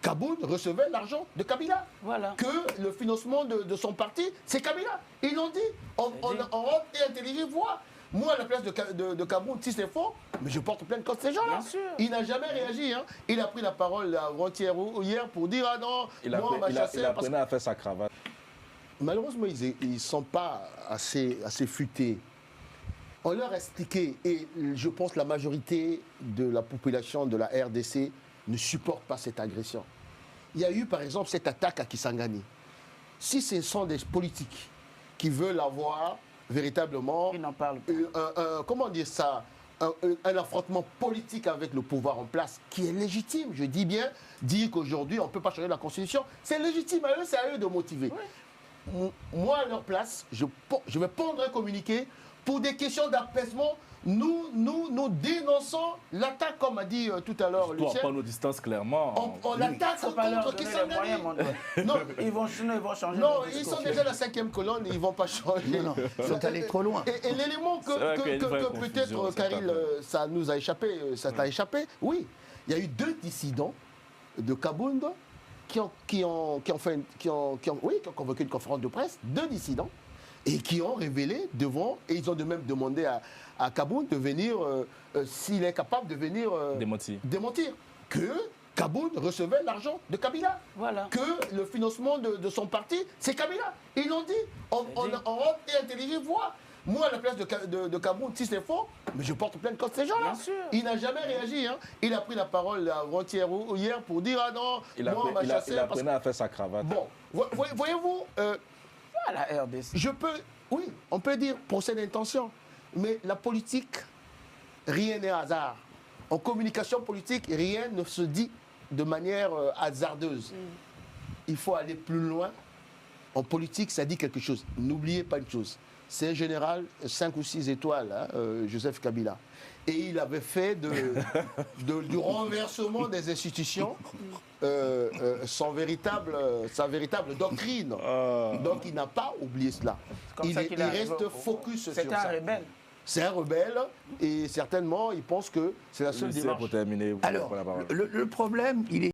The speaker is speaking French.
Kaboun recevait l'argent de Kabila. Voilà. Que le financement de son parti, c'est Kabila. Ils l'ont dit. En honte et intelligent voix. Moi, à la place de Kaboun, si c'est faux, mais je porte plainte contre ces gens-là. Il n'a jamais réagi. Hein. Il a pris la parole avant-hier ou hier pour dire ah non, moi on m'a chassé. Il apprenait à faire sa cravate. Malheureusement, ils ne sont pas assez futés. On leur a expliqué, et je pense que la majorité de la population de la RDC ne supporte pas cette agression. Il y a eu par exemple cette attaque à Kisangani. Si ce sont des politiques qui veulent avoir véritablement comment dire ça, un affrontement politique avec le pouvoir en place qui est légitime, je dis bien, dire qu'aujourd'hui on ne peut pas changer la Constitution, c'est légitime, c'est à eux de motiver. Oui. Moi, à leur place, je vais prendre un communiqué pour des questions d'apaisement. Nous dénonçons l'attaque, comme a dit tout à l'heure Lucien. On prend nos distances clairement. On l'attaque contre Kisangani. Non, ils vont changer. Non, ils sont déjà la 5e colonne, ils ne vont pas changer. Non, ils sont allés trop loin. Et l'élément que peut-être, Karil, ça nous a échappé, ça t'a échappé, oui, il y a eu 2 dissidents de Kabound qui ont convoqué une conférence de presse, 2 dissidents, et qui ont révélé devant, et ils ont de même demandé à Kaboun de venir, s'il est capable de venir démentir que Kaboun recevait l'argent de Kabila. Voilà. Que le financement de son parti, c'est Kabila. Ils l'ont dit en honte et intelligent voix. Moi, à la place de Kaboun, si c'est faux, mais je porte plainte contre ces gens-là. Il n'a jamais réagi. Hein. Il a pris la parole avant-hier ou hier pour dire ah non, moi on m'a chassé. Il apprenait à faire sa cravate. Bon, voyez-vous, la RDC. Oui, on peut dire procès d'intention, mais la politique, rien n'est hasard. En communication politique, rien ne se dit de manière hasardeuse. Il faut aller plus loin. En politique, ça dit quelque chose. N'oubliez pas une chose. C'est un général 5 ou 6 étoiles, hein, Joseph Kabila. Et il avait fait du renversement des institutions sa véritable doctrine. Donc il n'a pas oublié cela. Il reste focus sur ça. C'est un rebelle. C'est un rebelle et certainement il pense que c'est la seule démarche. Pour terminer, alors, le problème, il est